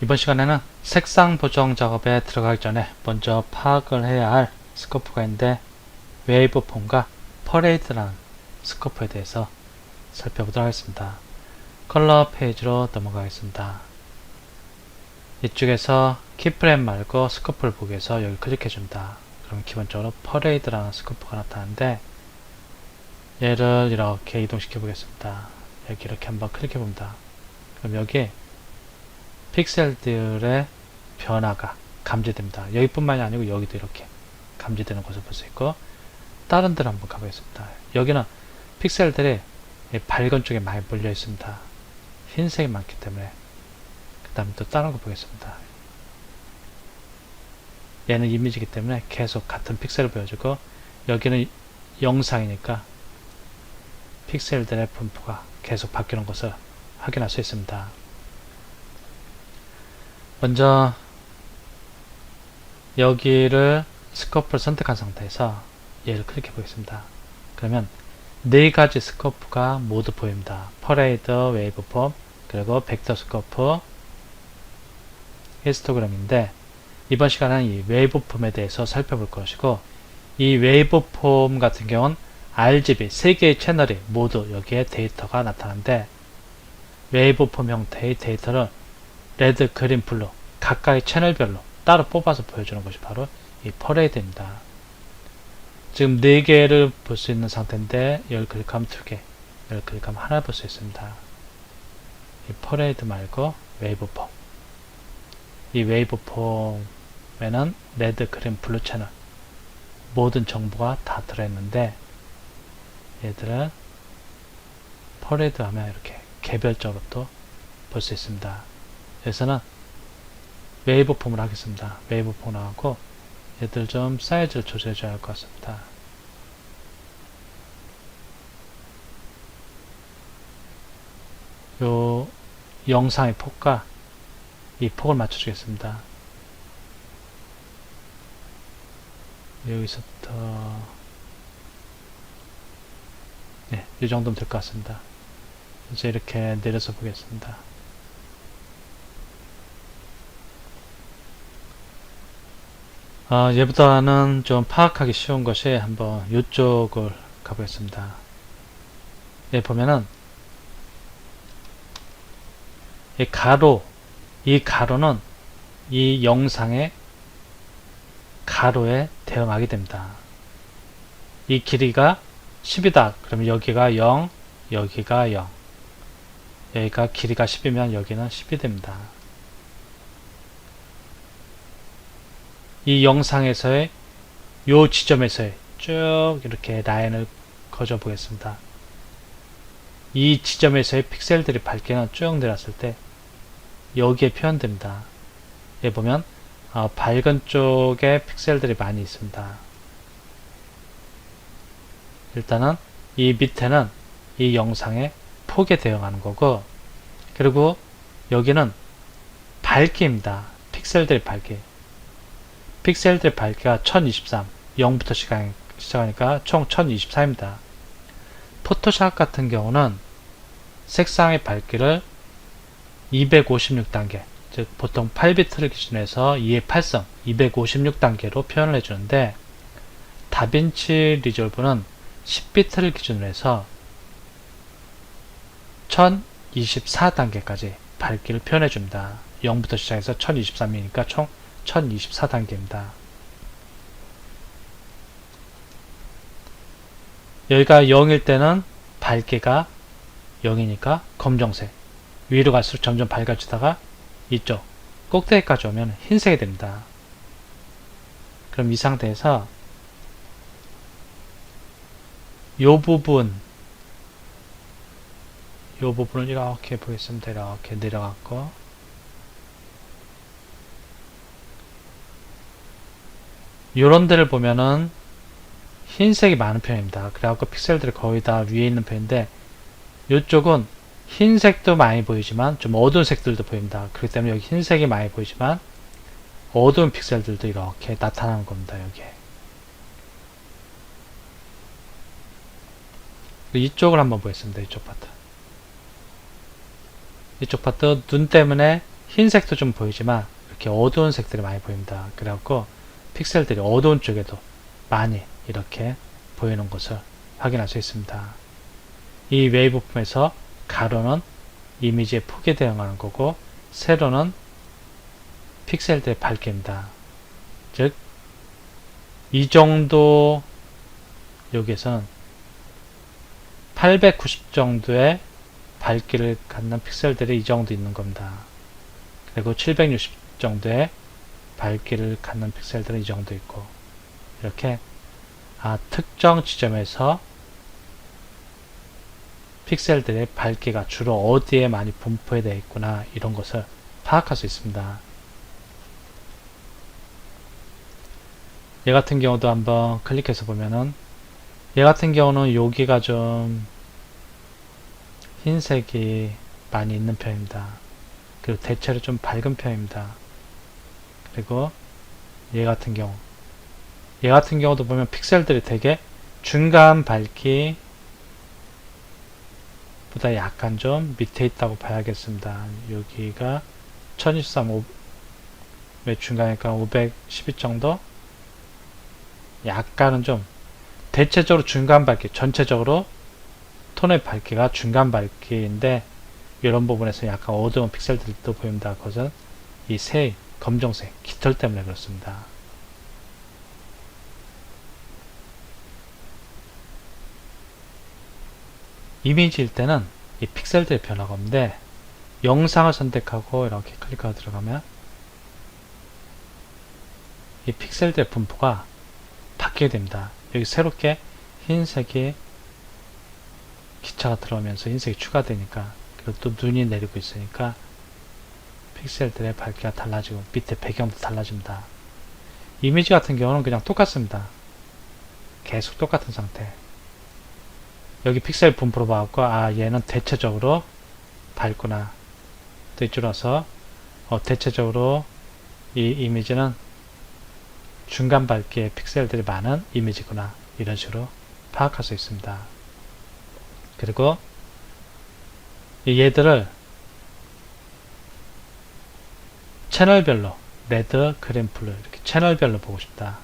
이번 시간에는 색상 보정 작업에 들어가기 전에 먼저 파악을 해야 할 스코프가 있는데 웨이브폼과 퍼레이드라는 스코프에 대해서 살펴보도록 하겠습니다. 컬러 페이지로 넘어가겠습니다. 이쪽에서 키프레임 말고 스코프를 보기 위해서 여기 클릭해줍니다. 그럼 기본적으로 퍼레이드라는 스코프가 나타나는데 얘를 이렇게 이동시켜 보겠습니다. 여기 이렇게 한번 클릭해 봅니다. 그럼 여기 픽셀들의 변화가 감지됩니다. 여기뿐만이 아니고 여기도 이렇게 감지되는 것을 볼 수 있고, 다른 데로 한번 가보겠습니다. 여기는 픽셀들이 밝은 쪽에 많이 몰려 있습니다. 흰색이 많기 때문에. 그 다음에 또 다른 거 보겠습니다. 얘는 이미지이기 때문에 계속 같은 픽셀을 보여주고, 여기는 영상이니까 픽셀들의 분포가 계속 바뀌는 것을 확인할 수 있습니다. 먼저 여기를 스코프를 선택한 상태에서 얘를 클릭해 보겠습니다. 그러면 네 가지 스코프가 모두 보입니다. 퍼레이드, 웨이브폼, 그리고 벡터 스코프, 히스토그램인데, 이번 시간은 이 웨이브폼에 대해서 살펴볼 것이고, 이 웨이브폼 같은 경우는 RGB 3개의 채널이 모두 여기에 데이터가 나타나는데, 웨이브폼 형태의 데이터를 레드, 그린, 블루 각각의 채널별로 따로 뽑아서 보여주는 것이 바로 이 퍼레이드입니다. 지금 4개를 볼 수 있는 상태인데, 여기 클릭하면 2개, 여기 클릭하면 하나 볼 수 있습니다. 이 퍼레이드 말고 웨이브폼. 이 웨이브폼에는 레드, 그린, 블루 채널 모든 정보가 다 들어있는데, 얘들은 퍼레이드 하면 이렇게 개별적으로 또 볼 수 있습니다. 여기서는 웨이브폼을 하겠습니다. 웨이브폼 나가고 얘들 좀 사이즈를 조절해 줘야 할 것 같습니다. 요 영상의 폭과 이 폭을 맞춰 주겠습니다. 여기서부터 네, 이 정도면 될 것 같습니다. 이제 이렇게 내려서 보겠습니다. 얘보다는 좀 파악하기 쉬운 것이 한번 이쪽을 가보겠습니다. 여기 보면은 이 가로는 이 영상의 가로에 대응하게 됩니다. 이 길이가 10이다. 그러면 여기가 0, 여기가 0. 여기가 길이가 10이면 여기는 10이 됩니다. 이 영상에서의 요 지점에서의 쭉 이렇게 라인을 그어줘 보겠습니다. 이 지점에서의 픽셀들이 밝게는 쭉 내렸을 때 여기에 표현됩니다. 여기 보면 밝은 쪽에 픽셀들이 많이 있습니다. 일단은 이 밑에는 이 영상의 폭에 대응하는 거고, 그리고 여기는 밝기입니다. 픽셀들의 밝기. 픽셀들의 밝기가 1023, 0부터 시작하니까 총 1024입니다. 포토샵 같은 경우는 색상의 밝기를 256단계, 즉 보통 8비트를 기준으로 해서 2의 8성 256단계로 표현을 해주는데, 다빈치 리졸브는 10비트를 기준으로 해서 1024단계까지 밝기를 표현해줍니다. 0부터 시작해서 1023이니까 총 1024단계입니다. 여기가 0일 때는 밝기가 0이니까 검정색, 위로 갈수록 점점 밝아지다가 이쪽 꼭대기까지 오면 흰색이 됩니다. 그럼 이 상태에서 요 부분을 이렇게 보겠습니다. 이렇게 내려갔고, 요런 데를 보면은 흰색이 많은 편입니다. 그래갖고 픽셀들이 거의 다 위에 있는 편인데, 이쪽은 흰색도 많이 보이지만 좀 어두운 색들도 보입니다. 그렇기 때문에 여기 흰색이 많이 보이지만 어두운 픽셀들도 이렇게 나타나는 겁니다. 여기에. 이쪽을 한번 보겠습니다. 이쪽 파트. 눈 때문에 흰색도 좀 보이지만 이렇게 어두운 색들이 많이 보입니다. 그래갖고 픽셀들이 어두운 쪽에도 많이 이렇게 보이는 것을 확인할 수 있습니다. 이 웨이브폼에서 가로는 이미지의 폭에 대응하는 거고 세로는 픽셀들의 밝기입니다. 즉, 이 정도 여기에서는 890 정도의 밝기를 갖는 픽셀들이 이 정도 있는 겁니다. 그리고 760 정도의 밝기를 갖는 픽셀들은 이 정도 있고 이렇게 특정 지점에서 픽셀들의 밝기가 주로 어디에 많이 분포되어 있구나 이런 것을 파악할 수 있습니다. 얘 같은 경우도 한번 클릭해서 보면은 얘 같은 경우는 여기가 좀 흰색이 많이 있는 편입니다. 그리고 대체로 좀 밝은 편입니다. 그리고 얘 같은 경우도 보면 픽셀들이 되게 중간 밝기 보다 약간 좀 밑에 있다고 봐야겠습니다. 여기가 1023 중간이니까 512 정도? 약간은 좀 대체적으로 중간 밝기, 전체적으로 톤의 밝기가 중간 밝기인데 이런 부분에서 약간 어두운 픽셀들도 보입니다. 그것은 이 새 검정색 깃털 때문에 그렇습니다. 이미지일 때는 이 픽셀들의 변화가 없는데 영상을 선택하고 이렇게 클릭하고 들어가면 이 픽셀들의 분포가 바뀌게 됩니다. 여기 새롭게 흰색이 기차가 들어오면서 흰색이 추가되니까 그리고 또 눈이 내리고 있으니까 픽셀들의 밝기가 달라지고 밑에 배경도 달라집니다. 이미지 같은 경우는 그냥 똑같습니다. 계속 똑같은 상태. 여기 픽셀 분포로 봐갖고 얘는 대체적으로 밝구나. 또 이쪽으로 와서 대체적으로 이 이미지는 중간 밝기의 픽셀들이 많은 이미지구나. 이런 식으로 파악할 수 있습니다. 그리고 얘들을 채널별로 레드, 그린, 블루 이렇게 채널별로 보고 싶다.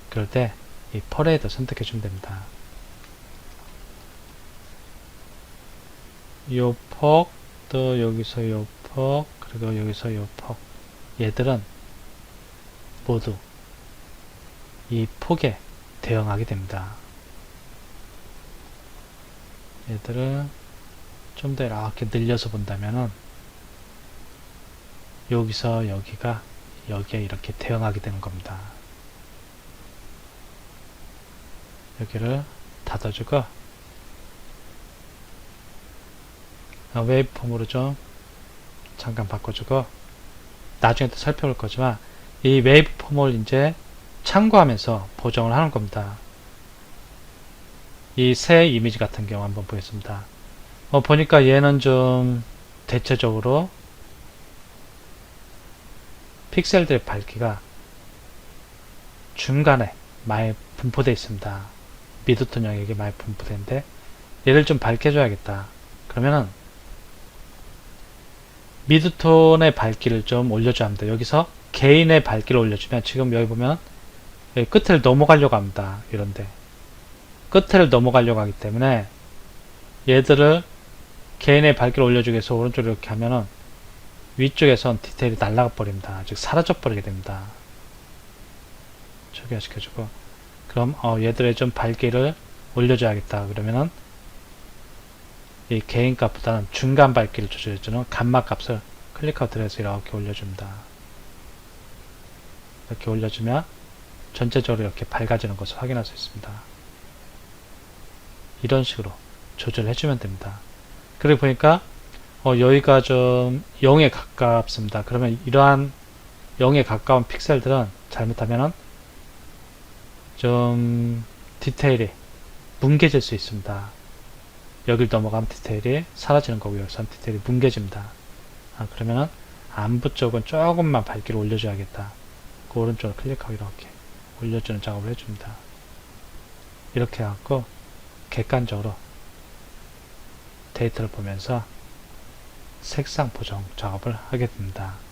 그럴 때 이 퍼레이드 선택해 주면 됩니다. 요 폭, 또 여기서 요 폭, 그리고 여기서 요 폭. 얘들은 모두 이 폭에 대응하게 됩니다. 얘들은 좀 더 이렇게 늘려서 본다면은 여기서 여기가 여기에 이렇게 대응하게 되는 겁니다. 여기를 닫아주고 웨이브폼으로 좀 잠깐 바꿔주고 나중에 또 살펴볼 거지만 이 웨이브폼을 이제 참고하면서 보정을 하는 겁니다. 이 새 이미지 같은 경우 한번 보겠습니다. 보니까 얘는 좀 대체적으로 픽셀들의 밝기가 중간에 많이 분포되어 있습니다. 미드톤 영역이 많이 분포되는데 얘를 좀 밝게 해줘야겠다. 그러면은 미드톤의 밝기를 좀 올려줘야 합니다. 여기서 개인의 밝기를 올려주면 지금 여기 보면 여기 끝을 넘어가려고 합니다. 이런데 끝을 넘어가려고 하기 때문에 얘들을 개인의 밝기를 올려주기 위해서 오른쪽으로 이렇게 하면은 위쪽에선 디테일이 날아가 버립니다. 즉 사라져 버리게 됩니다. 초기화시켜주고 그럼 얘들의 좀 밝기를 올려줘야겠다. 그러면은 이 개인 값보다는 중간 밝기를 조절해주는 감마 값을 클릭하고 들어서 이렇게 올려줍니다. 이렇게 올려주면 전체적으로 이렇게 밝아지는 것을 확인할 수 있습니다. 이런 식으로 조절해주면 됩니다. 그리고 보니까 여기가 좀 0에 가깝습니다. 그러면 이러한 0에 가까운 픽셀들은 잘못하면은 좀 디테일이 뭉개질 수 있습니다. 여길 넘어가면 디테일이 사라지는 거고요. 여기서는 디테일이 뭉개집니다. 그러면은 안부 쪽은 조금만 밝기를 올려줘야겠다. 그 오른쪽을 클릭하고 이렇게 올려주는 작업을 해줍니다. 이렇게 해갖고 객관적으로 데이터를 보면서 색상 보정 작업을 하게 됩니다.